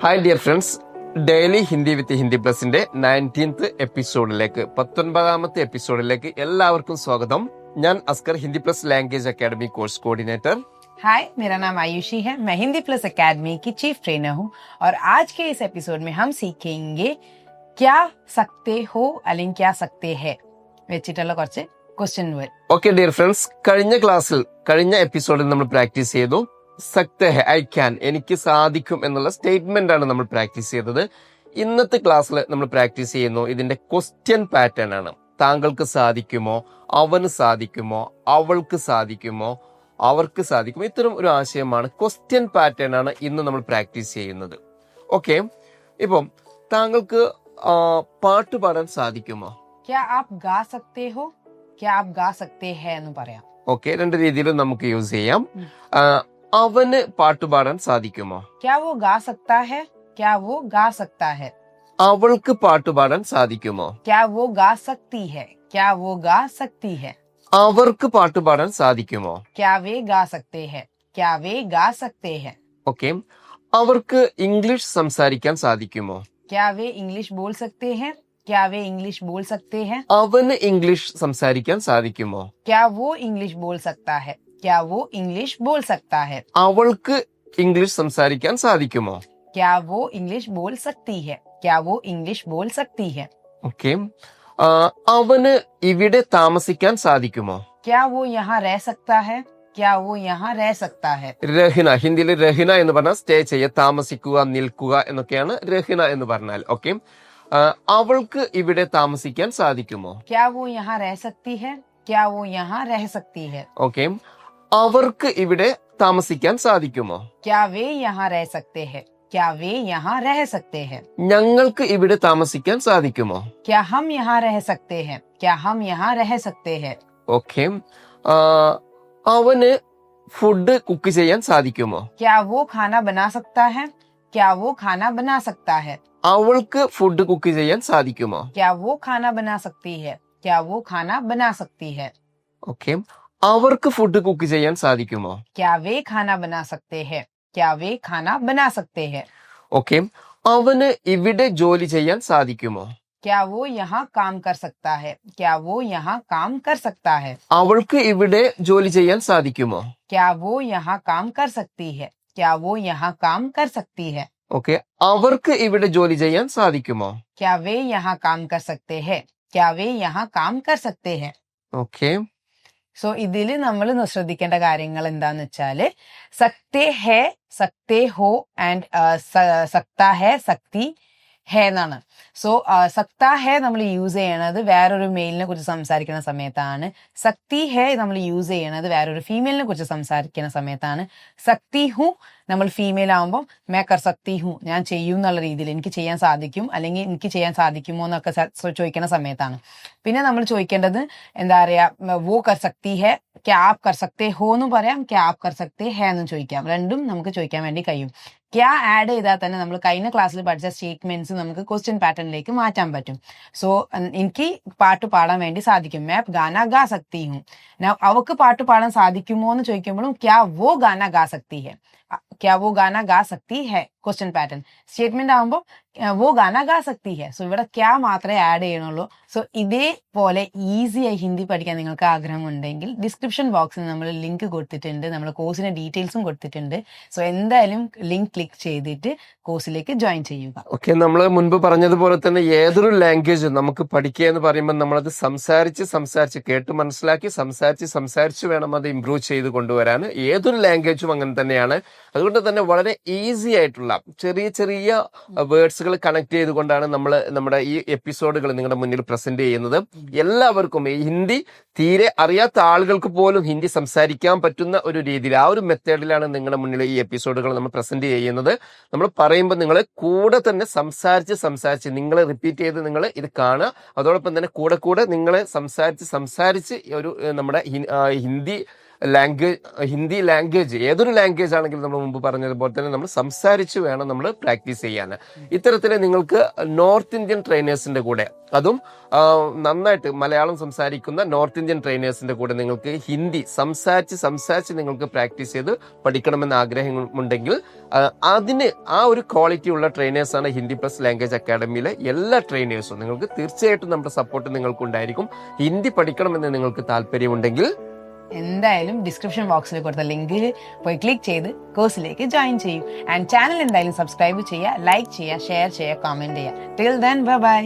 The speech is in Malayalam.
Hi dear friends, daily Hindi with Hindi പ്ലസിന്റെ 19th എപ്പിസോഡിലേക്ക് 19ാമത്തെ എപ്പിസോഡിലേക്ക് എല്ലാവർക്കും സ്വാഗതം. ഞാൻ Askar, Hindi plus language academy course coordinator. Hi, मेरा नाम आयुषी है. मैं हिंदी प्लस एकेडमी की चीफ ट्रेनर हूँ और आज के इस एपिसोड में हम सीखेंगे क्या सकते हो അല്ലെങ്കിൽ क्या सकते हैं വെച്ചിട്ടുള്ള കുറച്ച് question word. Okay dear friends, കഴിഞ്ഞ എപ്പിസോഡിൽ നമ്മൾ പ്രാക്ടീസ് ചെയ്തു സക്തെ ഹെ, ഐ ക്യാൻ, എനിക്ക് സാധിക്കും എന്നുള്ള സ്റ്റേറ്റ്മെന്റ് ആണ് നമ്മൾ പ്രാക്ടീസ് ചെയ്തത്. ഇന്നത്തെ ക്ലാസ്സിൽ നമ്മൾ പ്രാക്ടീസ് ചെയ്യുന്നു ഇതിന്റെ ക്വസ്റ്റ്യൻ പാറ്റേൺ ആണ്. താങ്കൾക്ക് സാധിക്കുമോ, അവന് സാധിക്കുമോ, അവൾക്ക് സാധിക്കുമോ, അവർക്ക് സാധിക്കുമോ, ഇത്തരം ഒരു ആശയമാണ്. ക്വസ്റ്റ്യൻ പാറ്റേൺ ആണ് ഇന്ന് നമ്മൾ പ്രാക്ടീസ് ചെയ്യുന്നത്. ഓക്കെ, ഇപ്പം താങ്കൾക്ക് പാട്ട് പാടാൻ സാധിക്കുമോ? क्या आप गा सकते हो, क्या आप गा सकते हैं എന്ന് പറയാം. ഓക്കെ, രണ്ട് രീതിയിലും നമുക്ക് യൂസ് ചെയ്യാം. അവന് പാട്ട് പാടാൻ സാധിക്കുമോ? क्या वो गा सकता है, क्या वो गा सकता है. അവൾക്ക് പാട്ട് പാടാൻ സാധിക്കുമോ? क्या वो गा सकती है, क्या वो गा सकती है. അവർക്ക് പാട്ട് പാടാൻ സാധിക്കുമോ? क्या वे गा सकते हैं, क्या वे गा सकते हैं. ഓക്കെ, അവർക്ക് ഇംഗ്ലീഷ് സംസാരിക്കാൻ സാധിക്കുമോ? क्या वे इंग्लिश बोल सकते हैं, क्या वे इंग्लिश बोल सकते हैं. അവന് ഇംഗ്ലീഷ് സംസാരിക്കാൻ സാധിക്കുമോ? क्या वो इंग्लिश बोल सकता है, क्या वो इंग्लिश बोल सकता है. അവൾക്ക് ഇംഗ്ലീഷ് സംസാരിക്കാൻ സാധിക്കുമോ? क्या वो इंग्लिश बोल सकती है, क्या वो इंग्लिश बोल सकती है. ഓക്കെ, അവന് ഇവിടെ താമസിക്കാൻ സാധിക്കുമോ? क्या वो यहाँ रह सकता है, क्या वो यहाँ रह सकता है. രഹിന, ഹിന്ദിയിൽ രഹിന എന്ന് പറഞ്ഞാൽ സ്റ്റേ ചെയ്യുക, താമസിക്കുക, നിൽക്കുക എന്നൊക്കെയാണ് രഹിന എന്ന് പറഞ്ഞാൽ. ഓക്കെ, അവൾക്ക് ഇവിടെ താമസിക്കാൻ സാധിക്കുമോ? क्या वो यहाँ रह सकती है, क्या वो यहाँ रह सकती है. ഓക്കെ, അവർക്ക് ഇവിടെ താമസിക്കാൻ സാധിക്കുമോ? क्या वे यहाँ रह सकते हैं, क्या वे यहाँ रह सकते हैं. ഞങ്ങൾക്ക് ഇവിടെ താമസിക്കാൻ സാധിക്കുമോ? क्या हम यहाँ रह सकते हैं, क्या हम यहाँ रह सकते हैं. ഓക്കെ, അവന് ഫുഡ് കുക്ക് ചെയ്യാൻ സാധിക്കുമോ? क्या वो खाना बना सकता है, क्या वो खाना बना सकता है. അവൾക്ക് ഫുഡ് കുക്ക് ചെയ്യാൻ സാധിക്കുമോ? क्या वो खाना बना सकती है, क्या वो खाना बना सकती है. ഓക്കെ, അവർക്ക് ഫുഡ് കുക്ക് ചെയ്യാൻ സാധിക്കുമോ? क्या वे खाना बना सकते हैं, क्या वे खाना बना सकते हैं. ഓക്കെ, അവന് ഇവിടെ ജോലി ചെയ്യാൻ സാധിക്കുമോ? क्या वो यहाँ काम कर सकता है, क्या वो यहाँ काम कर सकता है. അവൾക്ക് ഇവിടെ ജോലി ചെയ്യാൻ സാധിക്കുമോ? क्या वो यहाँ काम कर सकती है, क्या वो यहाँ काम कर सकती है. ഓക്കെ, അവർക്ക് ഇവിടെ ജോലി ചെയ്യാൻ സാധിക്കുമോ? क्या वे यहाँ काम कर सकते हैं, क्या वे यहाँ काम कर सकते हैं. ഓക്കെ, സോ ഇതിൽ നമ്മൾ ശ്രദ്ധിക്കേണ്ട കാര്യങ്ങൾ എന്താന്ന് വെച്ചാല് സക്തേ ഹേ, സക്തേ ഹോ ആൻഡ് സക്താ ഹേ, സക്തി ഹേ എന്നാണ്. സോ സക്താ ഹേ നമ്മൾ യൂസ് ചെയ്യണത് വേറൊരു മെയിലിനെ കുറിച്ച് സംസാരിക്കുന്ന സമയത്താണ്. സക്തി ഹേ നമ്മൾ യൂസ് ചെയ്യണത് വേറൊരു ഫീമെയിലിനെ കുറിച്ച് സംസാരിക്കുന്ന സമയത്താണ്. സക്തി ഹൂ നമ്മൾ ഫീമെയിൽ ആകുമ്പോൾ മേ കർ സക്തി ഹൂ, ഞാൻ ചെയ്യും എന്നുള്ള രീതിയിൽ എനിക്ക് ചെയ്യാൻ സാധിക്കും അല്ലെങ്കിൽ എനിക്ക് ചെയ്യാൻ സാധിക്കുമോ എന്നൊക്കെ ചോദിക്കുന്ന സമയത്താണ്. പിന്നെ നമ്മൾ ചോദിക്കേണ്ടത് എന്താ പറയാ, വോ കർ സക്തി ഹേ, ക്യാ ആപ് കർ സക്തേ ഹോ എന്നും പറയാം, ക്യാ ആപ് കർ സക്തേ ഹേ എന്നും ചോദിക്കാം. രണ്ടും നമുക്ക് ചോദിക്കാൻ വേണ്ടി കഴിയും. ക്യാ ആഡ് ചെയ്താൽ തന്നെ നമ്മൾ കഴിഞ്ഞ ക്ലാസ്സിൽ പഠിച്ച സ്റ്റേറ്റ്മെന്റ്സ് നമുക്ക് ക്വസ്റ്റ്യൻ പാറ്റേണിലേക്ക് മാറ്റാൻ പറ്റും. സോ എനിക്ക് പാട്ട് പാടാൻ വേണ്ടി സാധിക്കും, मैं गाना गा सकती हूँ. അവക്ക് പാട്ട് പാടാൻ സാധിക്കുമോ എന്ന് ചോദിക്കുമ്പോഴും क्या वो गाना गा सकती है, क्या वो गाना गा सकती है. ക്വസ്റ്റ്യൻ പാറ്റേൺ സ്റ്റേറ്റ്മെന്റ് ആകുമ്പോൾ वो गाना गा सकती है. സോ ഇവിടെ ക്യാ മാത്രമേ ആഡ് ചെയ്യണുള്ളൂ. സോ ഇതേപോലെ ഈസിയായി ഹിന്ദി പഠിക്കാൻ നിങ്ങൾക്ക് ആഗ്രഹം ഉണ്ടെങ്കിൽ ഡിസ്ക്രിപ്ഷൻ ബോക്സിൽ നമ്മൾ ലിങ്ക് കൊടുത്തിട്ടുണ്ട്, നമ്മുടെ കോഴ്സിന്റെ ഡീറ്റെയിൽസും കൊടുത്തിട്ടുണ്ട്. സോ എന്തായാലും ലിങ്ക് ക്ലിക്ക് ചെയ്തിട്ട് കോഴ്സിലേക്ക് ജോയിൻ ചെയ്യുക. ഓക്കെ, നമ്മൾ മുൻപ് പറഞ്ഞതുപോലെ തന്നെ ഏതൊരു ലാംഗ്വേജ് നമുക്ക് പഠിക്കുക എന്ന് പറയുമ്പോൾ നമ്മളത് സംസാരിച്ച് കേട്ട് മനസ്സിലാക്കി സംസാരിച്ച് വേണം അത് ഇംപ്രൂവ് ചെയ്ത് കൊണ്ടുവരാൻ. ഏതൊരു ലാംഗ്വേജും അങ്ങനെ തന്നെയാണ്. അതുകൊണ്ട് തന്നെ വളരെ ഈസി ആയിട്ടുള്ള ചെറിയ വേർഡ്സുകൾ കണക്ട് ചെയ്തുകൊണ്ടാണ് നമ്മൾ നമ്മുടെ ഈ എപ്പിസോഡുകൾ നിങ്ങളുടെ മുന്നിൽ പ്രസന്റ് ചെയ്യുന്നത്. എല്ലാവർക്കും ഈ ഹിന്ദി തീരെ അറിയാത്ത ആളുകൾക്ക് പോലും ഹിന്ദി സംസാരിക്കാൻ പറ്റുന്ന ഒരു രീതിയിൽ, ആ ഒരു മെത്തേഡിലാണ് നിങ്ങളുടെ മുന്നിൽ ഈ എപ്പിസോഡുകൾ നമ്മൾ പ്രസന്റ് ചെയ്യുന്നത്. നമ്മൾ പറയുമ്പോൾ നിങ്ങൾ കൂടെ തന്നെ സംസാരിച്ച് നിങ്ങൾ റിപ്പീറ്റ് ചെയ്ത് നിങ്ങൾ ഇത് കാണുക. അതോടൊപ്പം തന്നെ കൂടെ നിങ്ങൾ സംസാരിച്ച് ഒരു നമ്മുടെ ഹിന്ദി ഹിന്ദി ലാംഗ്വേജ് ഏതൊരു ലാംഗ്വേജ് ആണെങ്കിലും നമ്മൾ മുമ്പ് പറഞ്ഞതുപോലെ തന്നെ നമ്മൾ സംസാരിച്ച് വേണം നമ്മൾ പ്രാക്ടീസ് ചെയ്യാൻ. ഇത്തരത്തിൽ നിങ്ങൾക്ക് നോർത്ത് ഇന്ത്യൻ ട്രെയിനേഴ്സിന്റെ കൂടെ, അതും നന്നായിട്ട് മലയാളം സംസാരിക്കുന്ന നോർത്ത് ഇന്ത്യൻ ട്രെയിനേഴ്സിന്റെ കൂടെ നിങ്ങൾക്ക് ഹിന്ദി സംസാരിച്ച് നിങ്ങൾക്ക് പ്രാക്ടീസ് ചെയ്ത് പഠിക്കണമെന്ന് ആഗ്രഹമുണ്ടെങ്കിൽ അതിന് ആ ഒരു ക്വാളിറ്റി ഉള്ള ട്രെയിനേഴ്സാണ് ഹിന്ദി പ്ലസ് ലാംഗ്വേജ് അക്കാഡമിയിലെ എല്ലാ ട്രെയിനേഴ്സും. നിങ്ങൾക്ക് തീർച്ചയായിട്ടും നമ്മുടെ സപ്പോർട്ട് നിങ്ങൾക്ക് ഉണ്ടായിരിക്കും. ഹിന്ദി പഠിക്കണമെന്ന് നിങ്ങൾക്ക് താല്പര്യമുണ്ടെങ്കിൽ എന്തായാലും ഡിസ്ക്രിപ്ഷൻ ബോക്സിൽ കൊടുത്ത ലിങ്കിൽ പോയി ക്ലിക്ക് ചെയ്ത് കോഴ്സിലേക്ക് ജോയിൻ ചെയ്യൂ. ആൻഡ് ചാനൽ എന്തായാലും സബ്സ്ക്രൈബ് ചെയ്യുക, ലൈക്ക് ചെയ്യുക, ഷെയർ ചെയ്യുക, കമന്റ് ചെയ്യുക. Till then bye bye.